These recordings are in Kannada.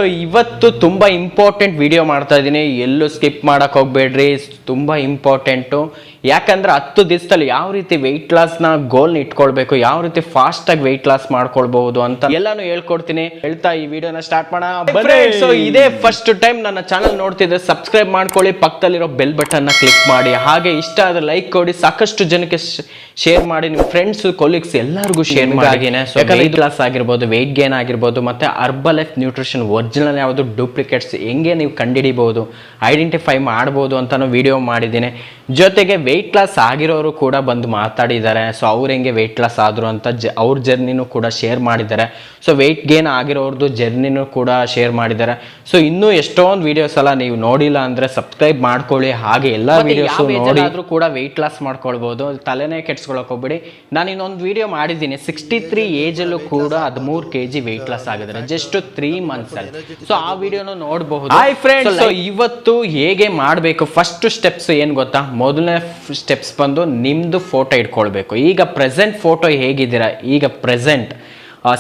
ಇವತ್ತು ತುಂಬಾ ಇಂಪಾರ್ಟೆಂಟ್ ವಿಡಿಯೋ ಮಾಡ್ತಾ ಇದ್ದೀನಿ. ಎಲ್ಲೂ ಸ್ಕಿಪ್ ಮಾಡಕ್ ಹೋಗ್ಬೇಡ್ರಿ, ತುಂಬಾ ಇಂಪಾರ್ಟೆಂಟು. ಯಾಕಂದ್ರೆ 10 ದಿವಸದಲ್ಲಿ ಯಾವ ರೀತಿ ವೆಯ್ಟ್ ಲಾಸ್ನ ಗೋಲ್ನ ಇಟ್ಕೊಳ್ಬೇಕು, ಯಾವ ರೀತಿ ಫಾಸ್ಟ್ ಆಗಿ ವೆಯ್ಟ್ ಲಾಸ್ ಮಾಡ್ಕೊಳ್ಬಹುದು ಅಂತ ಎಲ್ಲಾನು ಹೇಳ್ಕೊಡ್ತೀನಿ. ಹೇಳ್ತಾ ಈ ವಿಡಿಯೋನ ಸ್ಟಾರ್ಟ್ ಮಾಡೋಣ. ಸೊ ಇದೇ ಫಸ್ಟ್ ಟೈಮ್ ನನ್ನ ಚಾನಲ್ ನೋಡ್ತಿದ್ರೆ ಸಬ್ಸ್ಕ್ರೈಬ್ ಮಾಡ್ಕೊಳ್ಳಿ, ಪಕ್ಕದಲ್ಲಿರೋ ಬೆಲ್ ಬಟನ್ ನ ಕ್ಲಿಕ್ ಮಾಡಿ, ಹಾಗೆ ಇಷ್ಟ ಆದ್ರೆ ಲೈಕ್ ಕೊಡಿ, ಸಾಕಷ್ಟು ಜನಕ್ಕೆ ಶೇರ್ ಮಾಡಿ, ನಿಮ್ಮ ಫ್ರೆಂಡ್ಸ್ ಕೊಲೀಗ್ಸ್ ಎಲ್ಲರಿಗೂ ಶೇರ್ ಮಾಡಿ. ವೆಯ್ಟ್ ಲಾಸ್ ಆಗಿರ್ಬೋದು, ವೆಯ್ಟ್ ಗೇನ್ ಆಗಿರ್ಬೋದು, ಮತ್ತೆ ಅರ್ಬಲ್ ಲೈಫ್ ನ್ಯೂಟ್ರಿಷನ್ ಒರಿಜಿನಲ್ ಯಾವುದು, ಡೂಪ್ಲಿಕೇಟ್ಸ್ ಹೆಂಗೆ ನೀವು ಕಂಡುಹಿಡಿಬಹುದು, ಐಡೆಂಟಿಫೈ ಮಾಡ್ಬೋದು ಅಂತಾನು ವಿಡಿಯೋ ಮಾಡಿದ್ದೀನಿ. ಜೊತೆಗೆ ವೆಯ್ಟ್ ಲಾಸ್ ಆಗಿರೋರು ಕೂಡ ಬಂದು ಮಾತಾಡಿದ್ದಾರೆ. ಸೊ ಅವ್ರು ಹೆಂಗೆ ವೆಯ್ಟ್ ಲಾಸ್ ಆದ್ರು ಅಂತ ಅವ್ರ ಜರ್ನಿನೂ ಕೂಡ ಶೇರ್ ಮಾಡಿದ್ದಾರೆ. ಸೊ ವೆಯ್ಟ್ ಗೇನ್ ಆಗಿರೋರ್ದು ಜರ್ನಿನೂ ಕೂಡ ಶೇರ್ ಮಾಡಿದ್ದಾರೆ. ಸೊ ಇನ್ನೂ ಎಷ್ಟೊಂದು ವಿಡಿಯೋಸ್ ಎಲ್ಲ ನೀವು ನೋಡಿಲ್ಲ ಅಂದ್ರೆ ಸಬ್ಸ್ಕ್ರೈಬ್ ಮಾಡ್ಕೊಳ್ಳಿ. ಹಾಗೆ ಎಲ್ಲ ವಿಡಿಯೋಸ್ ನೋಡಿ ಕೂಡ ವೆಯ್ಟ್ ಲಾಸ್ ಮಾಡ್ಕೊಳ್ಬಹುದು, ತಲೆನೇ ಕೆಡ್ಸ್ಕೊಳಕ್ ಹೋಗ್ಬೇಡಿ. ನಾನು ಇನ್ನೊಂದು ವಿಡಿಯೋ ಮಾಡಿದ್ದೀನಿ, 63 ಏಜ್ ಅಲ್ಲೂ ಕೂಡ 13 kg ವೆಯ್ಟ್ ಲಾಸ್ ಆಗಿದ್ದಾರೆ ಜಸ್ಟ್ 3 months ಅಲ್ಲಿ. ಸೊ ಆ ವಿಡಿಯೋನು ನೋಡಬಹುದು. ಹಾಯ್ ಫ್ರೆಂಡ್ಸ್, ಇವತ್ತು ಹೇಗೆ ಮಾಡಬೇಕು ಫಸ್ಟ್ ಸ್ಟೆಪ್ಸ್ ಏನ್ ಗೊತ್ತಾ? ಮೊದಲನೇ ಸ್ಟೆಪ್ಸ್ ಬಂದು ನಿಮ್ದು ಫೋಟೋ ಇಟ್ಕೊಳ್ಬೇಕು. ಈಗ ಪ್ರೆಸೆಂಟ್ ಫೋಟೋ ಹೇಗಿದ್ದೀರಾ, ಈಗ ಪ್ರೆಸೆಂಟ್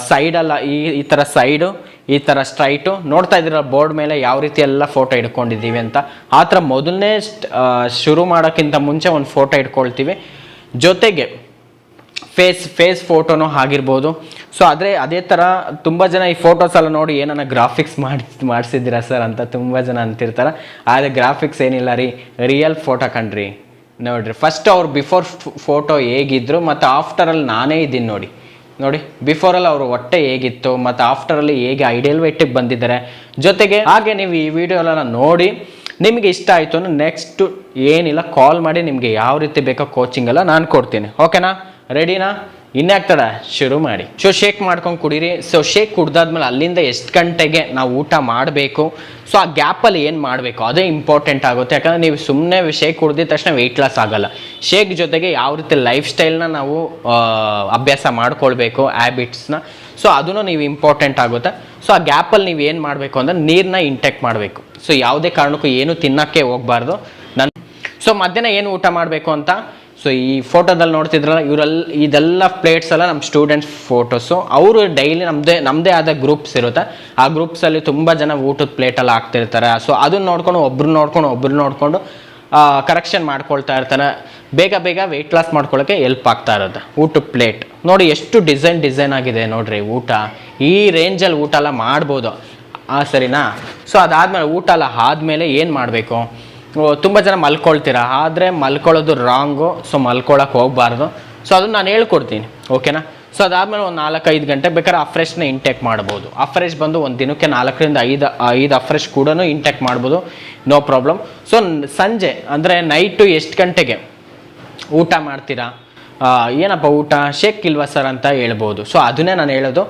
ಸೈಡ್ ಅಲ್ಲ, ಈ ತರ ಸೈಡು, ಈ ತರ ಸ್ಟ್ರೈಟು ನೋಡ್ತಾ ಇದ್ದೀರಾ ಬೋರ್ಡ್ ಮೇಲೆ ಯಾವ ರೀತಿ ಎಲ್ಲ ಫೋಟೋ ಇಟ್ಕೊಂಡಿದ್ದೀವಿ ಅಂತ. ಆ ಥರ ಮೊದಲನೇ ಶುರು ಮಾಡೋಕ್ಕಿಂತ ಮುಂಚೆ ಒಂದು ಫೋಟೋ ಇಟ್ಕೊಳ್ತೀವಿ. ಜೊತೆಗೆ ಫೇಸ್ ಫೋಟೋನು ಆಗಿರ್ಬೋದು. ಸೊ ಅದೇ ಥರ ತುಂಬ ಜನ ಈ ಫೋಟೋಸ್ ಎಲ್ಲ ನೋಡಿ ಏನನ್ನ ಗ್ರಾಫಿಕ್ಸ್ ಮಾಡಿಸಿದ್ದೀರಾ ಸರ್ ಅಂತ ತುಂಬ ಜನ ಅಂತಿರ್ತಾರೆ. ಆದರೆ ಗ್ರಾಫಿಕ್ಸ್ ಏನಿಲ್ಲ ರೀ, ರಿಯಲ್ ಫೋಟೋ ಕಣ್ರಿ. ನೋಡಿರಿ, ಫಸ್ಟ್ ಅವ್ರು ಬಿಫೋರ್ ಫೋಟೋ ಹೇಗಿದ್ರು ಮತ್ತು ಆಫ್ಟರಲ್ಲಿ ನಾನೇ ಇದ್ದೀನಿ ನೋಡಿ ಬಿಫೋರಲ್ಲಿ ಅವರು ಹೊಟ್ಟೆ ಹೇಗಿತ್ತು ಮತ್ತು ಆಫ್ಟರಲ್ಲಿ ಹೇಗೆ ಐಡಿಯಲ್ ವೆಯ್ಟಿಗೆ ಬಂದಿದ್ದಾರೆ. ಜೊತೆಗೆ ಹಾಗೆ ನೀವು ಈ ವಿಡಿಯೋ ಎಲ್ಲ ನೋಡಿ ನಿಮಗೆ ಇಷ್ಟ ಆಯಿತು ಅಂದ್ರೆ ನೆಕ್ಸ್ಟ್ ಏನಿಲ್ಲ ಕಾಲ್ ಮಾಡಿ, ನಿಮಗೆ ಯಾವ ರೀತಿ ಬೇಕೋ ಕೋಚಿಂಗ್ ಎಲ್ಲ ನಾನು ಕೊಡ್ತೀನಿ. ಓಕೆನಾ? ರೆಡಿನಾ? ಇನ್ನಾಗ್ತದ ಶುರು ಮಾಡಿ. ಸೊ ಶೇಕ್ ಮಾಡ್ಕೊಂಡು ಕುಡೀರಿ. ಸೊ ಶೇಕ್ ಕುಡ್ದಾದ್ಮೇಲೆ ಅಲ್ಲಿಂದ ಎಷ್ಟು ಗಂಟೆಗೆ ನಾವು ಊಟ ಮಾಡಬೇಕು, ಸೊ ಆ ಗ್ಯಾಪಲ್ಲಿ ಏನು ಮಾಡಬೇಕು ಅದೇ ಇಂಪಾರ್ಟೆಂಟ್ ಆಗುತ್ತೆ. ಯಾಕಂದರೆ ನೀವು ಸುಮ್ಮನೆ ಶೇಕ್ ಕುಡ್ದಿದ ತಕ್ಷಣ ವೆಯ್ಟ್ ಲಾಸ್ ಆಗಲ್ಲ. ಶೇಕ್ ಜೊತೆಗೆ ಯಾವ ರೀತಿ ಲೈಫ್ ಸ್ಟೈಲ್ನ ನಾವು ಅಭ್ಯಾಸ ಮಾಡ್ಕೊಳ್ಬೇಕು, ಹ್ಯಾಬಿಟ್ಸ್ನ, ಸೊ ಅದನ್ನು ನೀವು ಇಂಪಾರ್ಟೆಂಟ್ ಆಗುತ್ತೆ. ಸೊ ಆ ಗ್ಯಾಪಲ್ಲಿ ನೀವು ಏನು ಮಾಡಬೇಕು ಅಂದರೆ ನೀರನ್ನ ಇಂಟೇಕ್ ಮಾಡಬೇಕು. ಸೊ ಯಾವುದೇ ಕಾರಣಕ್ಕೂ ಏನು ತಿನ್ನೋಕ್ಕೆ ಹೋಗಬಾರ್ದು. ಸೊ ಮಧ್ಯಾಹ್ನ ಏನು ಊಟ ಮಾಡಬೇಕು ಅಂತ, ಸೊ ಈ ಫೋಟೋದಲ್ಲಿ ನೋಡ್ತಿದ್ರಲ್ಲ ಇದೆಲ್ಲ ಪ್ಲೇಟ್ಸ್ ಎಲ್ಲ ನಮ್ಮ ಸ್ಟೂಡೆಂಟ್ಸ್ ಫೋಟೋಸು. ಅವರು ಡೈಲಿ ನಮ್ಮದೇ ಆದ ಗ್ರೂಪ್ಸ್ ಇರುತ್ತೆ. ಆ ಗ್ರೂಪ್ಸಲ್ಲಿ ತುಂಬ ಜನ ಊಟದ ಪ್ಲೇಟೆಲ್ಲ ಹಾಕ್ತಿರ್ತಾರೆ. ಸೊ ಅದನ್ನ ನೋಡ್ಕೊಂಡು ಒಬ್ರು ನೋಡ್ಕೊಂಡು ಕರೆಕ್ಷನ್ ಮಾಡ್ಕೊಳ್ತಾ ಇರ್ತಾರೆ. ಬೇಗ ವೆಯ್ಟ್ ಲಾಸ್ ಮಾಡ್ಕೊಳ್ಳೋಕ್ಕೆ ಹೆಲ್ಪ್ ಆಗ್ತಾ ಇರುತ್ತೆ. ಊಟದ ಪ್ಲೇಟ್ ನೋಡಿ ಎಷ್ಟು ಡಿಸೈನ್ ಆಗಿದೆ ನೋಡ್ರಿ. ಊಟ ಈ ರೇಂಜಲ್ಲಿ ಊಟ ಎಲ್ಲ ಮಾಡ್ಬೋದು. ಸರಿನಾ? ಸೊ ಅದಾದಮೇಲೆ ಊಟ ಎಲ್ಲ ಆದಮೇಲೆ ಏನು ಮಾಡಬೇಕು? ತುಂಬ ಜನ ಮಲ್ಕೊಳ್ತೀರಾ, ಆದರೆ ಮಲ್ಕೊಳ್ಳೋದು ರಾಂಗು. ಸೊ ಮಲ್ಕೊಳ್ಳೋಕೆ ಹೋಗಬಾರ್ದು. ಸೊ ಅದನ್ನು ನಾನು ಹೇಳ್ಕೊಡ್ತೀನಿ. ಓಕೆನಾ? ಸೊ ಅದಾದಮೇಲೆ ಒಂದು 4-5 ಗಂಟೆ ಬೇಕಾದ್ರೆ ಅಫ್ರೆಶ್ನ ಇಂಟೇಕ್ ಮಾಡ್ಬೋದು. ಅಫ್ರೆಶ್ ಬಂದು ಒಂದು ದಿನಕ್ಕೆ 4ರಿಂದ 5 ಅಫ್ರೆಶ್ ಕೂಡ ಇಂಟೇಕ್ ಮಾಡ್ಬೋದು, ನೋ ಪ್ರಾಬ್ಲಮ್. ಸೊ ಸಂಜೆ ಅಂದರೆ ನೈಟು ಎಷ್ಟು ಗಂಟೆಗೆ ಊಟ ಮಾಡ್ತೀರಾ? ಏನಪ್ಪ ಊಟ ಶೇಕ್ ಇಲ್ವಾ ಸರ್ ಅಂತ ಹೇಳ್ಬೋದು. ಸೊ ಅದನ್ನೇ ನಾನು ಹೇಳೋದು.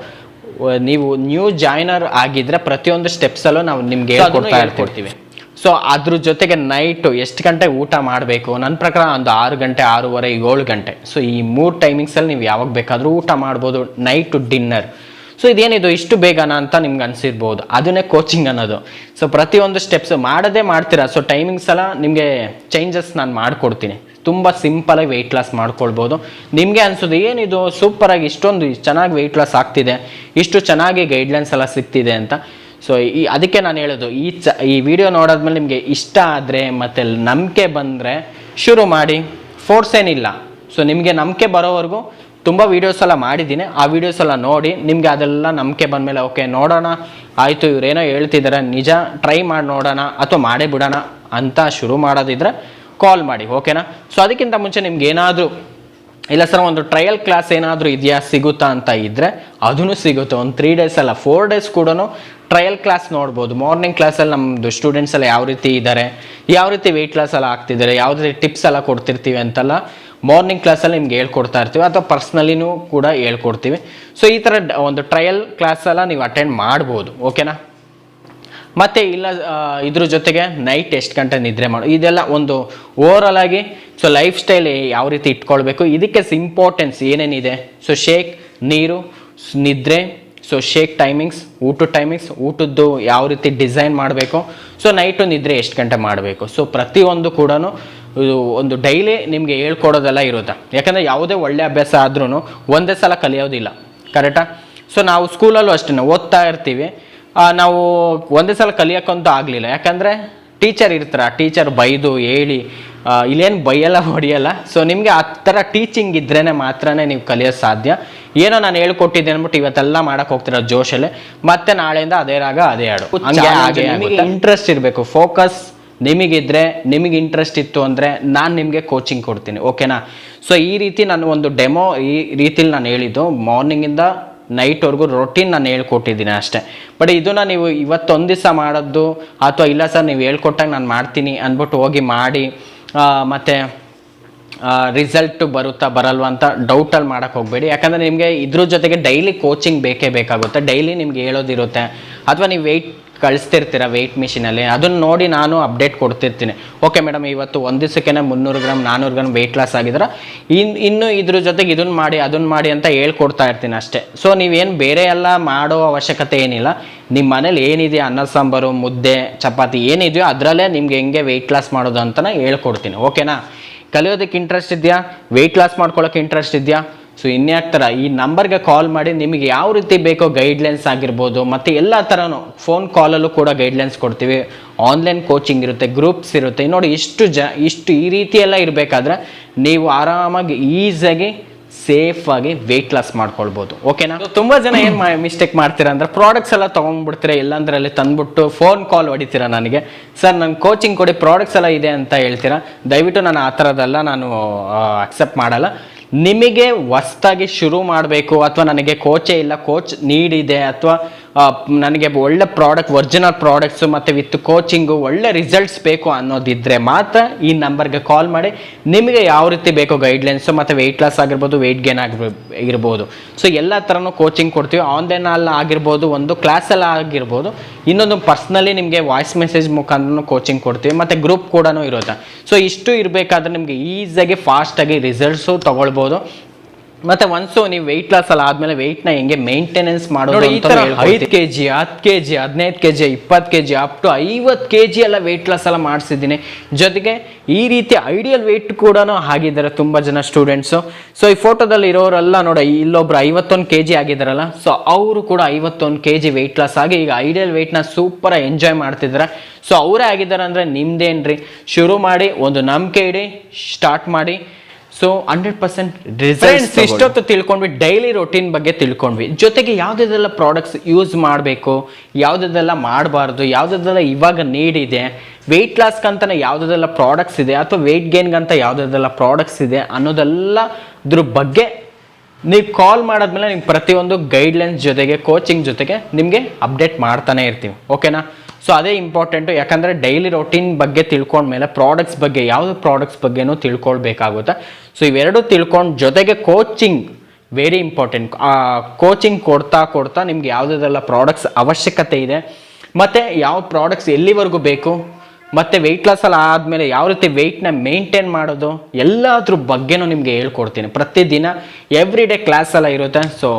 ನೀವು ನ್ಯೂ ಜಾಯ್ನರ್ ಆಗಿದ್ರೆ ಪ್ರತಿಯೊಂದು ಸ್ಟೆಪ್ಸಲ್ಲೂ ನಾವು ನಿಮ್ಗೆ ಹೇಳ್ಕೊಡ್ತೀವಿ. ಸೊ ಅದ್ರ ಜೊತೆಗೆ ನೈಟು ಎಷ್ಟು ಗಂಟೆ ಊಟ ಮಾಡಬೇಕು? ನನ್ನ ಪ್ರಕಾರ ಒಂದು 6 ಗಂಟೆ, 6:30, 7 ಗಂಟೆ. ಸೊ ಈ 3 ಟೈಮಿಂಗ್ಸಲ್ಲಿ ನೀವು ಯಾವಾಗ ಬೇಕಾದರೂ ಊಟ ಮಾಡ್ಬೋದು. Night dinner. ಸೊ ಇದೇನಿದು ಇಷ್ಟು ಬೇಗನಾ ಅಂತ ನಿಮ್ಗೆ ಅನಿಸಿರ್ಬೋದು. ಅದನ್ನೇ ಕೋಚಿಂಗ್ ಅನ್ನೋದು. ಸೊ ಪ್ರತಿಯೊಂದು ಸ್ಟೆಪ್ಸ್ ಮಾಡದೇ ಮಾಡ್ತೀರಾ. ಸೊ ಟೈಮಿಂಗ್ಸ್ ಎಲ್ಲ ನಿಮಗೆ ಚೇಂಜಸ್ ನಾನು ಮಾಡಿಕೊಡ್ತೀನಿ. ತುಂಬ ಸಿಂಪಲಾಗಿ ವೆಯ್ಟ್ ಲಾಸ್ ಮಾಡ್ಕೊಳ್ಬೋದು. ನಿಮಗೆ ಅನಿಸೋದು ಏನಿದು ಸೂಪರಾಗಿ ಇಷ್ಟೊಂದು ಚೆನ್ನಾಗಿ ವೆಯ್ಟ್ ಲಾಸ್ ಆಗ್ತಿದೆ, ಇಷ್ಟು ಚೆನ್ನಾಗಿ ಗೈಡ್ಲೈನ್ಸ್ ಎಲ್ಲ ಸಿಗ್ತಿದೆ ಅಂತ. ಸೊ ಅದಕ್ಕೆ ನಾನು ಹೇಳೋದು, ಈ ವಿಡಿಯೋ ನೋಡೋದ್ಮೇಲೆ ನಿಮಗೆ ಇಷ್ಟ ಆದರೆ ಮತ್ತು ನಂಬಿಕೆ ಬಂದರೆ ಶುರು ಮಾಡಿ. ಫೋರ್ಸ್ ಏನಿಲ್ಲ. ಸೊ ನಿಮಗೆ ನಂಬಿಕೆ ಬರೋವರೆಗೂ ತುಂಬ ವೀಡಿಯೋಸ್ ಎಲ್ಲ ಮಾಡಿದ್ದೀನಿ. ಆ ವೀಡಿಯೋಸ್ ಎಲ್ಲ ನೋಡಿ ನಿಮಗೆ ಅದೆಲ್ಲ ನಂಬಿಕೆ ಬಂದಮೇಲೆ ಓಕೆ ನೋಡೋಣ, ಆಯಿತು ಇವರೇನೋ ಹೇಳ್ತಿದ್ದಾರೆ, ನಿಜ ಟ್ರೈ ಮಾಡಿ ನೋಡೋಣ ಅಥವಾ ಮಾಡೇ ಬಿಡೋಣ ಅಂತ ಶುರು ಮಾಡೋದಿದ್ರೆ ಕಾಲ್ ಮಾಡಿ. ಓಕೆನಾ? ಸೊ ಅದಕ್ಕಿಂತ ಮುಂಚೆ ನಿಮ್ಗೆ ಏನಾದರೂ ಇಲ್ಲ ಸರ್ ಒಂದು ಟ್ರಯಲ್ ಕ್ಲಾಸ್ ಏನಾದರೂ ಇದೆಯಾ ಸಿಗುತ್ತಾ ಅಂತ ಇದ್ದರೆ ಅದೂ ಸಿಗುತ್ತೆ. ಒಂದು 3 days ಅಲ್ಲ 4 days ಕೂಡ ಟ್ರಯಲ್ ಕ್ಲಾಸ್ ನೋಡ್ಬೋದು. ಮಾರ್ನಿಂಗ್ ಕ್ಲಾಸಲ್ಲಿ ನಮ್ಮದು ಸ್ಟೂಡೆಂಟ್ಸ್ ಎಲ್ಲ ಯಾವ ರೀತಿ ಇದ್ದಾರೆ, ಯಾವ ರೀತಿ ವೆಯ್ಟ್ ಲಾಸ್ ಎಲ್ಲ ಆಗ್ತಿದ್ದಾರೆ, ಯಾವ ರೀತಿ ಟಿಪ್ಸ್ ಎಲ್ಲ ಕೊಡ್ತಿರ್ತೀವಿ ಅಂತೆಲ್ಲ ಮಾರ್ನಿಂಗ್ ಕ್ಲಾಸಲ್ಲಿ ನಿಮ್ಗೆ ಹೇಳ್ಕೊಡ್ತಾ ಇರ್ತೀವಿ, ಅಥವಾ ಪರ್ಸ್ನಲಿನೂ ಕೂಡ ಹೇಳ್ಕೊಡ್ತೀವಿ. ಸೊ ಈ ಥರ ಒಂದು ಟ್ರಯಲ್ ಕ್ಲಾಸ್ ಎಲ್ಲ ನೀವು ಅಟೆಂಡ್ ಮಾಡ್ಬೋದು. ಓಕೆನಾ? ಮತ್ತು ಇಲ್ಲ ಇದ್ರ ಜೊತೆಗೆ ನೈಟ್ ಎಷ್ಟು ಗಂಟೆ ನಿದ್ರೆ ಮಾಡು, ಇದೆಲ್ಲ ಒಂದು ಓವರಾಲ್ ಆಗಿ ಸೊ ಲೈಫ್ ಸ್ಟೈಲ್ ಯಾವ ರೀತಿ ಇಟ್ಕೊಳ್ಬೇಕು, ಇದಕ್ಕೆ ಇಂಪಾರ್ಟೆನ್ಸ್ ಏನೇನಿದೆ. ಸೊ ಶೇಕ್, ನೀರು, ನಿದ್ರೆ, ಸೊ ಶೇಕ್ ಟೈಮಿಂಗ್ಸ್, ಊಟದ ಟೈಮಿಂಗ್ಸ್, ಊಟದ್ದು ಯಾವ ರೀತಿ ಡಿಸೈನ್ ಮಾಡಬೇಕು, ಸೊ ನೈಟು ನಿದ್ರೆ ಎಷ್ಟು ಗಂಟೆ ಮಾಡಬೇಕು. ಸೊ ಪ್ರತಿಯೊಂದು ಕೂಡ ಒಂದು ಡೈಲಿ ನಿಮಗೆ ಹೇಳ್ಕೊಡೋದೆಲ್ಲ ಇರುತ್ತೆ. ಯಾಕಂದರೆ ಯಾವುದೇ ಒಳ್ಳೆ ಅಭ್ಯಾಸ ಆದ್ರೂ ಒಂದೇ ಸಲ ಕಲಿಯೋದಿಲ್ಲ. ಕರೆಕ್ಟಾ? ಸೊ ನಾವು ಸ್ಕೂಲಲ್ಲೂ ಅಷ್ಟೇ ಓದ್ತಾ ಇರ್ತೀವಿ, ನಾವು ಒಂದೇ ಸಲ ಕಲಿಯೋಕ್ಕಂತೂ ಆಗಲಿಲ್ಲ. ಯಾಕಂದರೆ ಟೀಚರ್ ಇರ್ತಾರೆ, ಆ ಟೀಚರ್ ಬೈದು ಹೇಳಿ ಇಲ್ಲೇನು ಬೈಯಲ್ಲ ಹೊಡಿಯಲ್ಲ. ಸೊ ನಿಮಗೆ ಆ ಥರ ಟೀಚಿಂಗ್ ಇದ್ರೇ ಮಾತ್ರನೇ ನೀವು ಕಲಿಯೋದು ಸಾಧ್ಯ. ಏನೋ ನಾನು ಹೇಳ್ಕೊಟ್ಟಿದ್ದೆ ಅಂದ್ಬಿಟ್ಟು ಇವತ್ತೆಲ್ಲ ಮಾಡಕ್ಕೆ ಹೋಗ್ತಿರೋ ಜೋಶಲ್ಲೇ ಮತ್ತೆ ನಾಳೆಯಿಂದ ಅದೇ ರಾಗ ಅದೇ ಹಾಡು, ಹಂಗೆ ನಿಮಗೆ ಇಂಟ್ರೆಸ್ಟ್ ಇರಬೇಕು, ಫೋಕಸ್ ನಿಮಗಿದ್ರೆ, ನಿಮಗೆ ಇಂಟ್ರೆಸ್ಟ್ ಇತ್ತು ಅಂದರೆ ನಾನು ನಿಮಗೆ ಕೋಚಿಂಗ್ ಕೊಡ್ತೀನಿ, ಓಕೆನಾ. ಸೊ ಈ ರೀತಿ ನಾನು ಒಂದು ಡೆಮೋ ಈ ರೀತಿಲಿ ನಾನು ಹೇಳಿದ್ದು, ಮಾರ್ನಿಂಗಿಂದ ನೈಟ್ವರೆಗೂ ರೊಟೀನ್ ನಾನು ಹೇಳ್ಕೊಟ್ಟಿದ್ದೀನಿ ಅಷ್ಟೇ. ಬಟ್ ಇದನ್ನು ನೀವು ಇವತ್ತೊಂದು ದಿವಸ ಮಾಡೋದು ಅಥವಾ ಇಲ್ಲ ಸರ್ ನೀವು ಹೇಳ್ಕೊಟ್ಟಾಗ ನಾನು ಮಾಡ್ತೀನಿ ಅಂದ್ಬಿಟ್ಟು ಹೋಗಿ ಮಾಡಿ ಮತ್ತು ರಿಸಲ್ಟ್ ಬರುತ್ತಾ ಬರಲ್ವಾ ಅಂತ ಡೌಟಲ್ಲಿ ಮಾಡೋಕ್ಕೆ ಹೋಗಬೇಡಿ. ಯಾಕಂದರೆ ನಿಮಗೆ ಇದ್ರ ಜೊತೆಗೆ ಡೈಲಿ ಕೋಚಿಂಗ್ ಬೇಕೇ ಬೇಕಾಗುತ್ತೆ. ಡೈಲಿ ನಿಮ್ಗೆ ಹೇಳೋದಿರುತ್ತೆ, ಅಥವಾ ನೀವು ವೆಯ್ಟ್ ಕಳಿಸ್ತಿರ್ತೀರ ವೆಯ್ಟ್ ಮಿಷಿನಲ್ಲಿ, ಅದನ್ನು ನೋಡಿ ನಾನು ಅಪ್ಡೇಟ್ ಕೊಡ್ತಿರ್ತೀನಿ. ಓಕೆ ಮೇಡಮ್, ಇವತ್ತು ಒಂದು ದಿವಸಕ್ಕೆ 300 ಗ್ರಾಮ್ 400 ಗ್ರಾಮ್ ವೆಯ್ಟ್ ಲಾಸ್ ಆಗಿದ್ರೆ ಇನ್ನು ಇದ್ರ ಜೊತೆಗೆ ಇದನ್ನು ಮಾಡಿ ಅದನ್ನು ಮಾಡಿ ಅಂತ ಹೇಳ್ಕೊಡ್ತಾ ಇರ್ತೀನಿ ಅಷ್ಟೇ. ಸೊ ನೀವೇನು ಬೇರೆ ಎಲ್ಲ ಮಾಡೋ ಅವಶ್ಯಕತೆ ಏನಿಲ್ಲ. ನಿಮ್ಮ ಮನೇಲಿ ಏನಿದೆ, ಅನ್ನ ಸಾಂಬಾರು, ಮುದ್ದೆ, ಚಪಾತಿ ಏನಿದೆಯೋ ಅದರಲ್ಲೇ ನಿಮ್ಗೆ ಹೆಂಗೆ ವೆಯ್ಟ್ ಲಾಸ್ ಮಾಡೋದು ಅಂತಲೇ ಹೇಳ್ಕೊಡ್ತೀನಿ, ಓಕೆನಾ. ಕಲಿಯೋದಕ್ಕೆ ಇಂಟ್ರೆಸ್ಟ್ ಇದೆಯಾ, ವೆಯ್ಟ್ ಲಾಸ್ ಮಾಡ್ಕೊಳ್ಳೋಕೆ ಇಂಟ್ರೆಸ್ಟ್ ಇದೆಯಾ, ಸೊ ಇನ್ಯಾಕೆ ಥರ ಈ ನಂಬರ್ಗೆ ಕಾಲ್ ಮಾಡಿ ನಿಮಗೆ ಯಾವ ರೀತಿ ಬೇಕೋ ಗೈಡ್ಲೈನ್ಸ್ ಆಗಿರ್ಬೋದು, ಮತ್ತು ಎಲ್ಲ ಥರನೂ ಫೋನ್ ಕಾಲಲ್ಲೂ ಕೂಡ ಗೈಡ್ಲೈನ್ಸ್ ಕೊಡ್ತೀವಿ. ಆನ್ಲೈನ್ ಕೋಚಿಂಗ್ ಇರುತ್ತೆ, ಗ್ರೂಪ್ಸ್ ಇರುತ್ತೆ. ನೋಡಿ ಇಷ್ಟು ಈ ರೀತಿ ಎಲ್ಲ ಇರಬೇಕಾದ್ರೆ ನೀವು ಆರಾಮಾಗಿ ಈಸಿಯಾಗಿ ಸೇಫಾಗಿ ವೆಯ್ಟ್ ಲಾಸ್ ಮಾಡ್ಕೊಳ್ಬೋದು, ಓಕೆನಾ. ತುಂಬ ಜನ ಏನು ಮಿಸ್ಟೇಕ್ ಮಾಡ್ತೀರಾ ಅಂದರೆ ಪ್ರಾಡಕ್ಟ್ಸ್ ಎಲ್ಲ ತೊಗೊಂಡ್ಬಿಡ್ತೀರಾ, ಎಲ್ಲಂದ್ರೆ ಅಲ್ಲಿ ತಂದ್ಬಿಟ್ಟು ಫೋನ್ ಕಾಲ್ ಹೊಡಿತೀರಾ ನನಗೆ, ಸರ್ ನನ್ನ ಕೋಚಿಂಗ್ ಕೊಡಿ, ಪ್ರಾಡಕ್ಟ್ಸ್ ಎಲ್ಲ ಇದೆ ಅಂತ ಹೇಳ್ತೀರಾ. ದಯವಿಟ್ಟು ನಾನು ಆ ಥರದ್ದೆಲ್ಲ ನಾನು ಅಕ್ಸೆಪ್ಟ್ ಮಾಡಲ್ಲ. ನಿಮಗೆ ಹೊಸ್ದಾಗಿ ಶುರು ಮಾಡಬೇಕು, ಅಥವಾ ನನಗೆ ಕೋಚೇ ಇಲ್ಲ, ಕೋಚ್ ನೀಡಿದೆ, ಅಥವಾ ನನಗೆ ಒಳ್ಳೆ ಪ್ರಾಡಕ್ಟ್, ಒರಿಜಿನಲ್ ಪ್ರಾಡಕ್ಟ್ಸು ಮತ್ತು ವಿತ್ ಕೋಚಿಂಗು ಒಳ್ಳೆ ರಿಸಲ್ಟ್ಸ್ ಬೇಕು ಅನ್ನೋದಿದ್ದರೆ ಮಾತ್ರ ಈ ನಂಬರ್ಗೆ ಕಾಲ್ ಮಾಡಿ ನಿಮಗೆ ಯಾವ ರೀತಿ ಬೇಕೋ ಗೈಡ್ಲೈನ್ಸು, ಮತ್ತು ವೆಯ್ಟ್ ಲಾಸ್ ಆಗಿರ್ಬೋದು, ವೆಯ್ಟ್ ಗೇನ್ ಆಗಿರ್ಬೋದು. ಸೊ ಎಲ್ಲ ಥರನೂ ಕೋಚಿಂಗ್ ಕೊಡ್ತೀವಿ. ಆನ್ಲೈನಲ್ಲಿ ಆಗಿರ್ಬೋದು, ಒಂದು ಕ್ಲಾಸಲ್ಲಿ ಆಗಿರ್ಬೋದು, ಇನ್ನೊಂದು ಪರ್ಸ್ನಲಿ ನಿಮಗೆ ವಾಯ್ಸ್ ಮೆಸೇಜ್ ಮುಖಾಂತರ ಕೋಚಿಂಗ್ ಕೊಡ್ತೀವಿ, ಮತ್ತು ಗ್ರೂಪ್ ಕೂಡ ಇರುತ್ತೆ. ಸೊ ಇಷ್ಟು ಇರಬೇಕಾದ್ರೆ ನಿಮಗೆ ಈಸಿಯಾಗಿ ಫಾಸ್ಟಾಗಿ ರಿಸಲ್ಟ್ಸು ತೊಗೊಳ್ಬೋದು. ಮತ್ತೆ ಒನ್ಸು ನೀವು ವೆಯ್ಟ್ ಲಾಸ್ ಅಲ್ಲ ಆದ್ಮೇಲೆ ವೆಯ್ಟ್ನ ಹೆಂಗೆ ಮೇಂಟೆನೆನ್ಸ್ ಮಾಡೋದು, 5 kg 10 kg 15 kg 20 kg up to 50 kg ಎಲ್ಲ ವೆಯ್ಟ್ ಲಾಸ್ ಎಲ್ಲ ಮಾಡಿಸಿದ್ದೀನಿ. ಜೊತೆಗೆ ಈ ರೀತಿ ಐಡಿಯಲ್ ವೆಯ್ಟ್ ಕೂಡ ಆಗಿದ್ದಾರೆ ತುಂಬ ಜನ ಸ್ಟೂಡೆಂಟ್ಸು. ಸೊ ಈ ಫೋಟೋದಲ್ಲಿ ಇರೋರೆಲ್ಲ ನೋಡಿ, ಇಲ್ಲೊಬ್ರು 51 kg ಆಗಿದ್ದಾರಲ್ಲ, ಸೊ ಅವರು ಕೂಡ 51 kg ವೆಯ್ಟ್ ಲಾಸ್ ಆಗಿ ಈಗ ಐಡಿಯಲ್ ವೆಯ್ಟ್ನ ಸೂಪರ್ ಎಂಜಾಯ್ ಮಾಡ್ತಿದ್ದಾರೆ. ಸೊ ಅವರೇ ಆಗಿದ್ದಾರೆ ಅಂದರೆ ನಿಮ್ದೇನ್ರಿ, ಶುರು ಮಾಡಿ, ಒಂದು ನಂಬಿಕೆ ಇಡಿ, ಸ್ಟಾರ್ಟ್ ಮಾಡಿ. ಸೊ 100% ರಿಸಲ್ಟ್ಸ್ ಇಷ್ಟೊತ್ತು ತಿಳ್ಕೊಂಡ್ವಿ, ಡೈಲಿ ರೊಟೀನ್ ಬಗ್ಗೆ ತಿಳ್ಕೊಂಡ್ವಿ. ಜೊತೆಗೆ ಯಾವುದೆಲ್ಲ ಪ್ರಾಡಕ್ಟ್ಸ್ ಯೂಸ್ ಮಾಡಬೇಕು, ಯಾವುದೆಲ್ಲ ಮಾಡಬಾರ್ದು, ಯಾವುದೆಲ್ಲ ಇವಾಗ ನೀಡಿದೆ, ವೆಯ್ಟ್ ಲಾಸ್ಗಂತಲೇ ಯಾವುದೆಲ್ಲ ಪ್ರಾಡಕ್ಟ್ಸ್ ಇದೆ, ಅಥವಾ ವೆಯ್ಟ್ ಗೇನ್ಗಂತ ಯಾವುದೆಲ್ಲ ಪ್ರಾಡಕ್ಟ್ಸ್ ಇದೆ ಅನ್ನೋದೆಲ್ಲದ್ರ ಬಗ್ಗೆ ನೀವು ಕಾಲ್ ಮಾಡಾದ್ಮೇಲೆ ನಿಮ್ಗೆ ಪ್ರತಿಯೊಂದು ಗೈಡ್ಲೈನ್ಸ್ ಜೊತೆಗೆ ಕೋಚಿಂಗ್ ಜೊತೆಗೆ ನಿಮಗೆ ಅಪ್ಡೇಟ್ ಮಾಡ್ತಾನೆ ಇರ್ತೀವಿ, ಓಕೆನಾ. ಸೊ ಅದೇ ಇಂಪಾರ್ಟೆಂಟು. ಯಾಕಂದರೆ ಡೈಲಿ ರೊಟೀನ್ ಬಗ್ಗೆ ತಿಳ್ಕೊಂಡ್ಮೇಲೆ ಪ್ರಾಡಕ್ಟ್ಸ್ ಬಗ್ಗೆ, ಯಾವುದೇ ಪ್ರಾಡಕ್ಟ್ಸ್ ಬಗ್ಗೆನೂ ತಿಳ್ಕೊಳ್ಬೇಕಾಗುತ್ತೆ. ಸೊ ಇವೆರಡು ತಿಳ್ಕೊಂಡು ಜೊತೆಗೆ ಕೋಚಿಂಗ್ ವೆರಿ ಇಂಪಾರ್ಟೆಂಟ್. ಕೋಚಿಂಗ್ ಕೊಡ್ತಾ ನಿಮ್ಗೆ ಯಾವುದೆಲ್ಲ ಪ್ರಾಡಕ್ಟ್ಸ್ ಅವಶ್ಯಕತೆ ಇದೆ, ಮತ್ತು ಯಾವ ಪ್ರಾಡಕ್ಟ್ಸ್ ಎಲ್ಲಿವರೆಗೂ ಬೇಕು, ಮತ್ತು ವೆಯ್ಟ್ ಲಾಸ್ ಎಲ್ಲ ಆದಮೇಲೆ ಯಾವ ರೀತಿ ವೆಯ್ಟ್ನ ಮೇಂಟೈನ್ ಮಾಡೋದು, ಎಲ್ಲದ್ರ ಬಗ್ಗೆನೂ ನಿಮಗೆ ಹೇಳ್ಕೊಡ್ತೀನಿ. ಪ್ರತಿದಿನ ಎವ್ರಿ ಡೇ ಕ್ಲಾಸ್ ಎಲ್ಲ ಇರುತ್ತೆ. ಸೊ